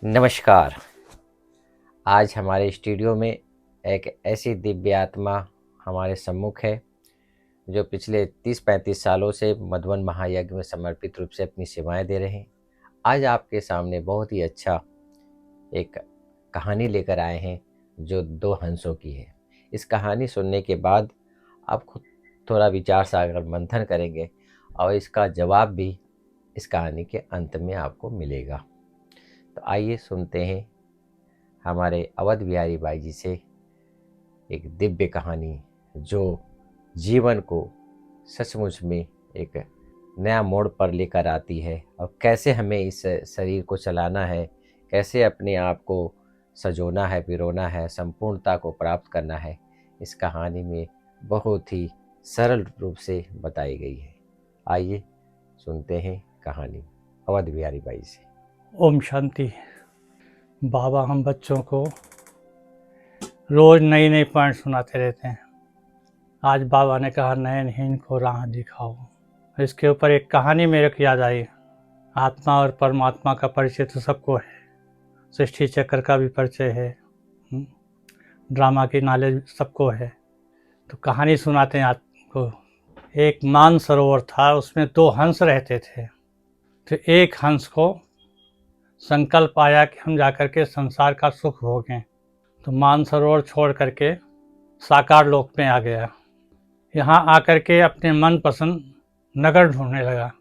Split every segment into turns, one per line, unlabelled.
नमस्कार। आज हमारे स्टूडियो में एक ऐसी दिव्य आत्मा हमारे सम्मुख है जो पिछले 30-35 सालों से मधुबन महायज्ञ में समर्पित रूप से अपनी सेवाएं दे रहे हैं। आज आपके सामने बहुत ही अच्छा एक कहानी लेकर आए हैं जो दो हंसों की है। इस कहानी सुनने के बाद आप खुद थोड़ा विचार सागर मंथन करेंगे और इसका जवाब भी इस कहानी के अंत में आपको मिलेगा। तो आइए सुनते हैं हमारे अवध बिहारी भाई जी से एक दिव्य कहानी जो जीवन को सचमुच में एक नया मोड़ पर लेकर आती है और कैसे हमें इस शरीर को चलाना है, कैसे अपने आप को सजोना है, पिरोना है, संपूर्णता को प्राप्त करना है। इस कहानी में बहुत ही सरल रूप से बताई गई है। आइए सुनते हैं कहानी अवध बिहारी भाई से।
ओम शांति। बाबा हम बच्चों को रोज नई नई पॉइंट सुनाते रहते हैं। आज बाबा ने कहा नयनहीन को राह दिखाओ। इसके ऊपर एक कहानी मेरे को याद आई। आत्मा और परमात्मा का परिचय तो सबको है, सृष्टि चक्र का भी परिचय है, ड्रामा की नॉलेज सबको है। तो कहानी सुनाते हैं आपको। एक मानसरोवर था, उसमें 2 हंस रहते थे। तो एक हंस को संकल्प आया कि हम जाकर के संसार का सुख भोगें। तो मानसरोवर छोड़ करके साकार लोक में आ गया। यहाँ आकर के अपने मनपसंद नगर ढूंढने लगा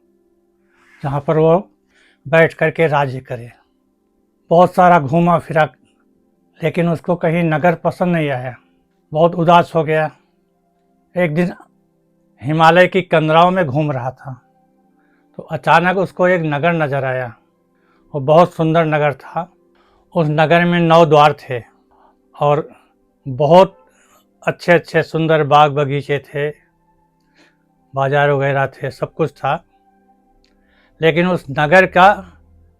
जहाँ पर वो बैठ करके राज्य करे। बहुत सारा घूमा फिरा लेकिन उसको कहीं नगर पसंद नहीं आया। बहुत उदास हो गया। एक दिन हिमालय की कंदराओं में घूम रहा था तो अचानक उसको एक नगर नज़र आया। वो बहुत सुंदर नगर था। उस नगर में 9 द्वार थे और बहुत अच्छे अच्छे सुंदर बाग बगीचे थे, बाजार वगैरह थे, सब कुछ था। लेकिन उस नगर का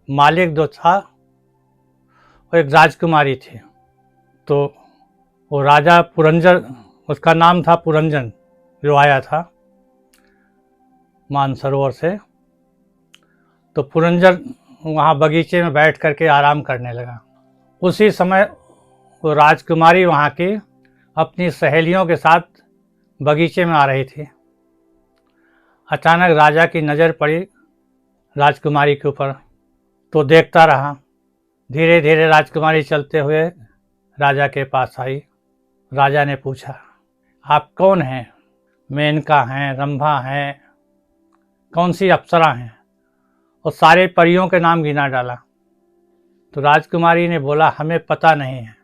मालिक जो था वो एक राजकुमारी थी। तो वो राजा पुरंजन, उसका नाम था पुरंजन, जो आया था मानसरोवर से। तो पुरंजन वहाँ बगीचे में बैठ करके आराम करने लगा। उसी समय वो राजकुमारी वहाँ की अपनी सहेलियों के साथ बगीचे में आ रही थी। अचानक राजा की नज़र पड़ी राजकुमारी के ऊपर तो देखता रहा। धीरे धीरे राजकुमारी चलते हुए राजा के पास आई। राजा ने पूछा, आप कौन हैं? मेनका हैं, रंभा हैं, कौन सी अप्सरा हैं? और सारे परियों के नाम गिना डाला। तो राजकुमारी ने बोला, हमें पता नहीं है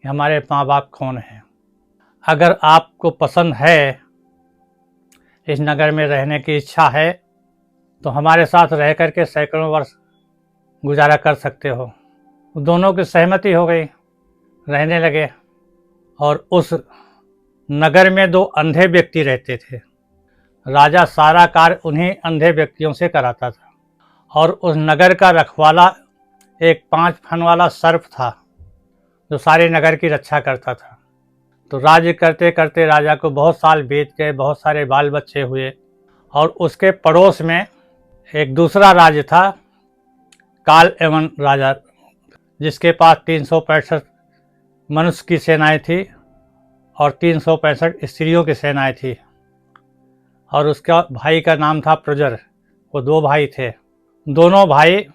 कि हमारे माँ बाप कौन हैं। अगर आपको पसंद है, इस नगर में रहने की इच्छा है, तो हमारे साथ रह करके सैकड़ों वर्ष गुजारा कर सकते हो। दोनों की सहमति हो गई, रहने लगे। और उस नगर में 2 अंधे व्यक्ति रहते थे। राजा सारा कार्य उन्हीं अंधे व्यक्तियों से कराता था। और उस नगर का रखवाला एक 5 फन वाला सर्प था जो सारे नगर की रक्षा करता था। तो राज्य करते करते राजा को बहुत साल बीत गए, बहुत सारे बाल बच्चे हुए। और उसके पड़ोस में एक दूसरा राज्य था, काल एवं राजा, जिसके पास 365 मनुष्य की सेनाएं थी और 365 स्त्रियों की सेनाएं थी। और उसका भाई का नाम था प्रजर। वो 2 भाई थे। दोनों भाई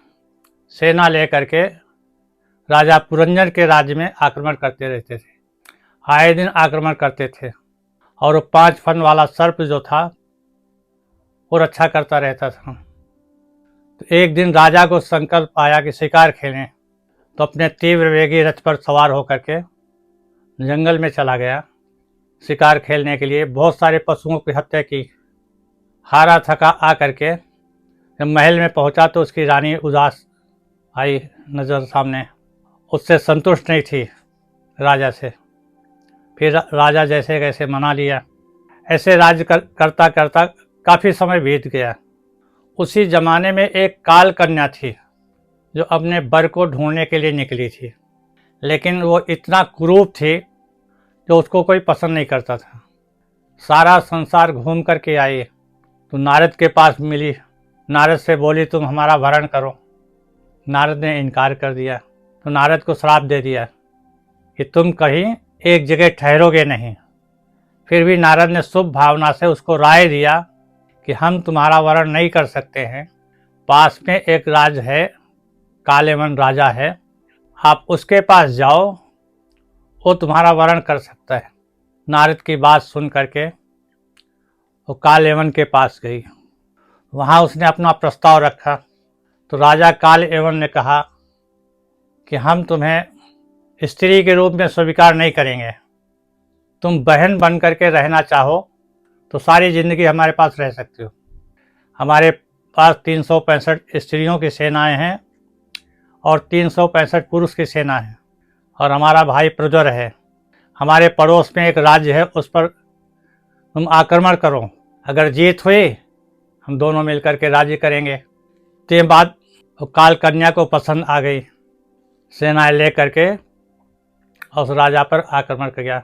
सेना लेकर के राजा पुरंजन के राज्य में आक्रमण करते रहते थे। आए दिन आक्रमण करते थे। और वो 5 फन वाला सर्प जो था वो रक्षा करता रहता था। तो एक दिन राजा को संकल्प आया कि शिकार खेलें। तो अपने तीव्र वेगी रथ पर सवार होकर के जंगल में चला गया शिकार खेलने के लिए। बहुत सारे पशुओं की हत्या की। हारा थका आ करके जब महल में पहुंचा तो उसकी रानी उदास आई नज़र सामने। उससे संतुष्ट नहीं थी राजा से। फिर राजा जैसे कैसे मना लिया। ऐसे राज्य करता करता काफ़ी समय बीत गया। उसी ज़माने में एक काल कन्या थी जो अपने वर को ढूंढने के लिए निकली थी। लेकिन वो इतना कुरूप थी जो उसको कोई पसंद नहीं करता था। सारा संसार घूम करके आई तो नारद के पास मिली। नारद से बोली, तुम हमारा वरण करो। नारद ने इनकार कर दिया। तो नारद को श्राप दे दिया कि तुम कहीं एक जगह ठहरोगे नहीं। फिर भी नारद ने शुभ भावना से उसको राय दिया कि हम तुम्हारा वरण नहीं कर सकते हैं, पास में एक राज है, कालेवन राजा है, आप उसके पास जाओ, वो तुम्हारा वरण कर सकता है। नारद की बात सुन करके वो कालेवन के पास गई। वहाँ उसने अपना प्रस्ताव रखा। तो राजा कालेवन ने कहा कि हम तुम्हें स्त्री के रूप में स्वीकार नहीं करेंगे। तुम बहन बन करके रहना चाहो तो सारी ज़िंदगी हमारे पास रह सकते हो। हमारे पास 365 स्त्रियों की सेनाएं हैं और 365 पुरुष की सेना है, और हमारा भाई प्रज्वर है। हमारे पड़ोस में एक राज्य है, उस पर तुम आक्रमण करो, अगर जीत हुई हम दोनों मिलकर के राज्य करेंगे। तो ये बात काल कन्या को पसंद आ गई। सेनाएं ले करके उस राजा पर आक्रमण कर गया।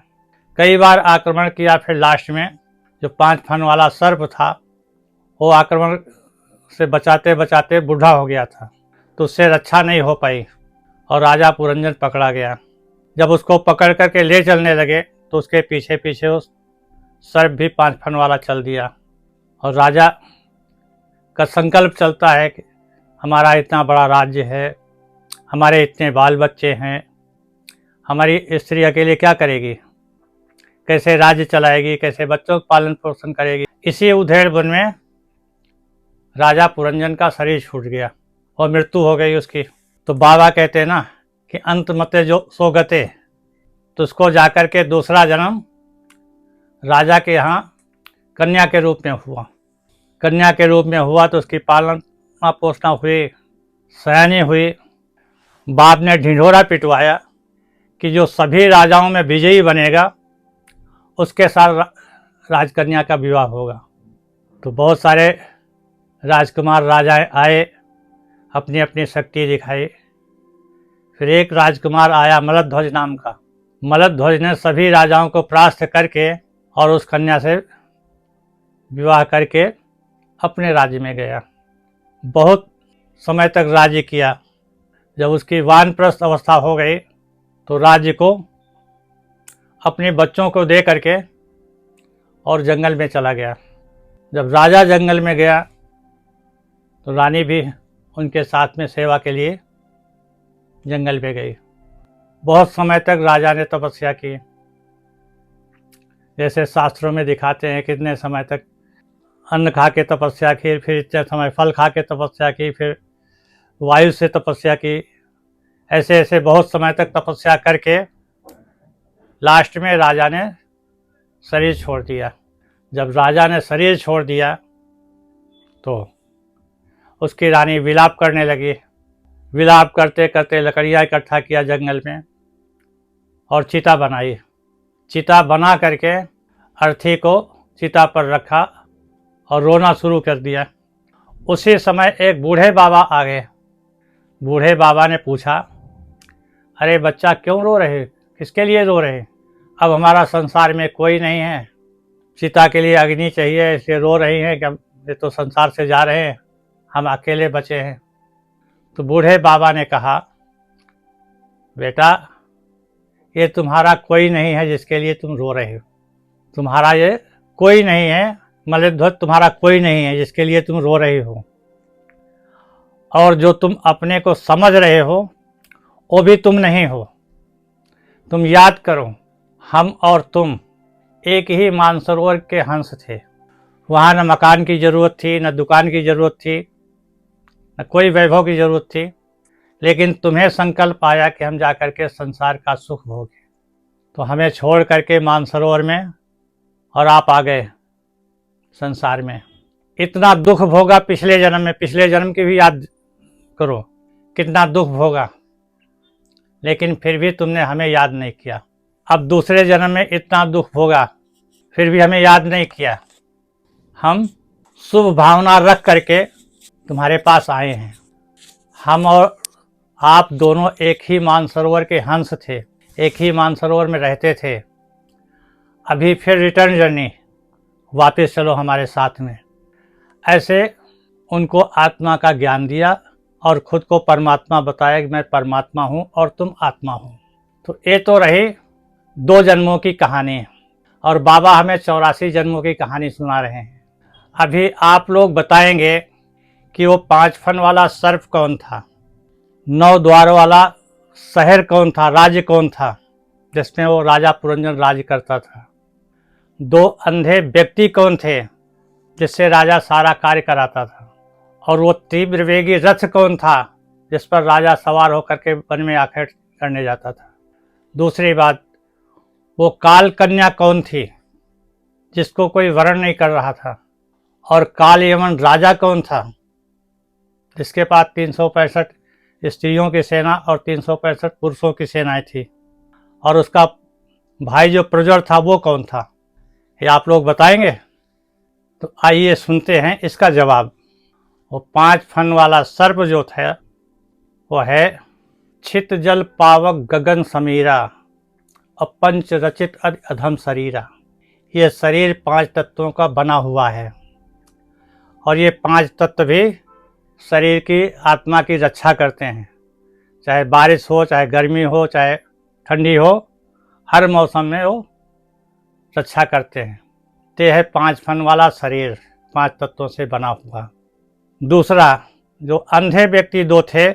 कई बार आक्रमण किया, फिर लास्ट में जो 5 फन वाला सर्प था वो आक्रमण से बचाते बचाते बूढ़ा हो गया था, तो उससे रक्षा नहीं हो पाई और राजा पुरंजन पकड़ा गया। जब उसको पकड़ करके ले चलने लगे तो उसके पीछे पीछे उस सर्प भी 5 फन वाला चल दिया। और राजा का संकल्प चलता है कि हमारा इतना बड़ा राज्य है, हमारे इतने बाल बच्चे हैं, हमारी स्त्री अकेले क्या करेगी, कैसे राज्य चलाएगी, कैसे बच्चों का पालन पोषण करेगी। इसी उधेड़ बुन में राजा पुरंजन का शरीर छूट गया और मृत्यु हो गई उसकी। तो बाबा कहते हैं ना कि अंत मते जो सो गते, तो उसको जाकर के दूसरा जन्म राजा के यहाँ कन्या के रूप में हुआ। कन्या के रूप में हुआ तो उसकी पालना पोषणा हुई, सयानी हुई। बाप ने ढिंढोरा पिटवाया कि जो सभी राजाओं में विजयी बनेगा उसके साथ राजकन्या का विवाह होगा। तो बहुत सारे राजकुमार राजाएं आए, अपनी अपनी शक्ति दिखाई। फिर एक राजकुमार आया मलध्वज नाम का। मलध्वज ने सभी राजाओं को परास्त करके और उस कन्या से विवाह करके अपने राज्य में गया। बहुत समय तक राज्य किया। जब उसकी वानप्रस्थ अवस्था हो गई तो राज्य को अपने बच्चों को दे करके और जंगल में चला गया। जब राजा जंगल में गया तो रानी भी उनके साथ में सेवा के लिए जंगल में गई। बहुत समय तक राजा ने तपस्या की, जैसे शास्त्रों में दिखाते हैं कितने समय तक अन्न खा के तपस्या की, फिर इतने समय फल खा के तपस्या की, फिर वायु से तपस्या की। ऐसे ऐसे बहुत समय तक तपस्या करके लास्ट में राजा ने शरीर छोड़ दिया। जब राजा ने शरीर छोड़ दिया तो उसकी रानी विलाप करने लगी। विलाप करते करते लकड़ियाँ इकट्ठा किया जंगल में और चिता बनाई। चिता बना करके अर्थी को चिता पर रखा और रोना शुरू कर दिया। उसी समय एक बूढ़े बाबा आ गए। बूढ़े बाबा ने पूछा, अरे बच्चा क्यों रो रहे, किसके लिए रो रहे? अब हमारा संसार में कोई नहीं है, चिता के लिए अग्नि चाहिए, इसलिए रो रही हैं कि ये तो संसार से जा रहे हैं, हम अकेले बचे हैं। तो बूढ़े बाबा ने कहा, बेटा ये तुम्हारा कोई नहीं है जिसके लिए तुम रो रहे हो। तुम्हारा ये कोई नहीं है, मलध्वज तुम्हारा कोई नहीं है जिसके लिए तुम रो रहे हो। और जो तुम अपने को समझ रहे हो वो भी तुम नहीं हो। तुम याद करो, हम और तुम एक ही मानसरोवर के हंस थे। वहाँ न मकान की ज़रूरत थी, न दुकान की ज़रूरत थी, न कोई वैभव की ज़रूरत थी, लेकिन तुम्हें संकल्प आया कि हम जाकर के संसार का सुख भोगें। तो हमें छोड़ करके मानसरोवर में और आप आ गए संसार में। इतना दुख भोगा पिछले जन्म में, पिछले जन्म की भी याद करो कितना दुख भोगा, लेकिन फिर भी तुमने हमें याद नहीं किया। अब दूसरे जन्म में इतना दुख भोगा फिर भी हमें याद नहीं किया। हम शुभ भावना रख करके तुम्हारे पास आए हैं। हम और आप दोनों एक ही मानसरोवर के हंस थे, एक ही मानसरोवर में रहते थे। अभी फिर रिटर्न जर्नी, वापस चलो हमारे साथ में। ऐसे उनको आत्मा का ज्ञान दिया और खुद को परमात्मा बताया कि मैं परमात्मा हूँ और तुम आत्मा हो। तो ये तो रही 2 जन्मों की कहानी, और बाबा हमें 84 जन्मों की कहानी सुना रहे हैं। अभी आप लोग बताएंगे कि वो 5 फन वाला सर्प कौन था, 9 द्वार वाला शहर कौन था, राज्य कौन था जिसमें वो राजा पुरंजन राज करता था, 2 अंधे व्यक्ति कौन थे जिससे राजा सारा कार्य कराता था, और वो तीव्र वेगी रथ कौन था जिस पर राजा सवार होकर के वन में आखेट करने जाता था। दूसरी बात, वो काल कन्या कौन थी जिसको कोई वर्ण नहीं कर रहा था, और काल यमन राजा कौन था जिसके पास 365 स्त्रियों की सेना और 365 पुरुषों की सेनाएं थी, और उसका भाई जो प्रज्वर था वो कौन था, ये आप लोग बताएंगे। तो आइए सुनते हैं इसका जवाब। वो 5 फन वाला सर्प जो था वो है छित जल पावक गगन समीरा, अपंच रचित अधम शरीरा। ये शरीर 5 तत्वों का बना हुआ है, और ये 5 तत्व भी शरीर की आत्मा की रक्षा करते हैं, चाहे बारिश हो, चाहे गर्मी हो, चाहे ठंडी हो, हर मौसम में वो रक्षा करते हैं। ते है 5 फन वाला शरीर 5 तत्वों से बना हुआ। दूसरा, जो अंधे व्यक्ति 2 थे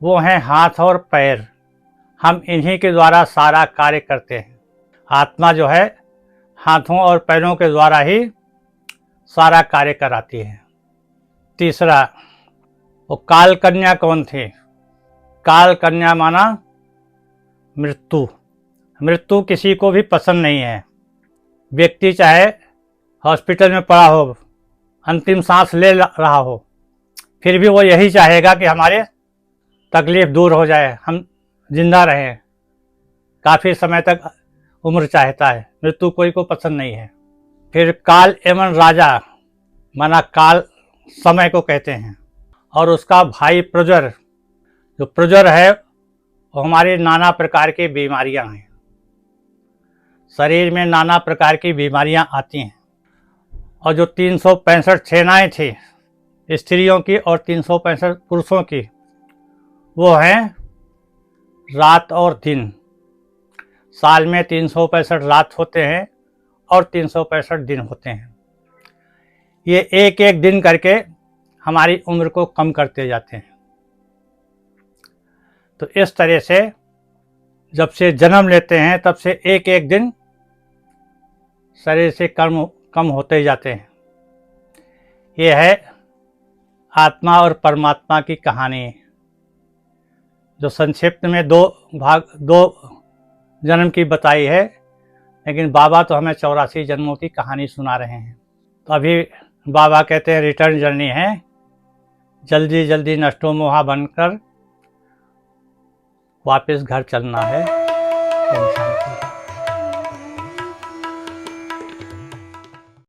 वो हैं हाथ और पैर, हम इन्हीं के द्वारा सारा कार्य करते हैं। आत्मा जो है हाथों और पैरों के द्वारा ही सारा कार्य कराती है। तीसरा, वो काल कन्या कौन थी? काल कन्या माना मृत्यु। मृत्यु किसी को भी पसंद नहीं है। व्यक्ति चाहे हॉस्पिटल में पड़ा हो, अंतिम सांस ले रहा हो, फिर भी वो यही चाहेगा कि हमारे तकलीफ दूर हो जाए, हम जिंदा रहें। काफ़ी समय तक उम्र चाहता है, मृत्यु कोई को पसंद नहीं है। फिर काल एवं राजा माना काल समय को कहते हैं, और उसका भाई प्रज्वर। जो प्रज्वर है वो हमारी नाना प्रकार की बीमारियां हैं, शरीर में नाना प्रकार की बीमारियां आती हैं। और जो 365 सेनाएं थी स्त्रियों की और 365 पुरुषों की, वो हैं रात और दिन। साल में 365 रात होते हैं और 365 दिन होते हैं। ये एक एक दिन करके हमारी उम्र को कम करते जाते हैं। तो इस तरह से जब से जन्म लेते हैं तब से एक एक दिन शरीर से कम होते जाते हैं। ये है आत्मा और परमात्मा की कहानी, जो संक्षिप्त में 2 जन्म की बताई है, लेकिन बाबा तो हमें 84 जन्मों की कहानी सुना रहे हैं। तो अभी बाबा कहते हैं रिटर्न जर्नी है, जल्दी जल्दी नष्टो मोहा बनकर वापस घर चलना है। ओम शांति।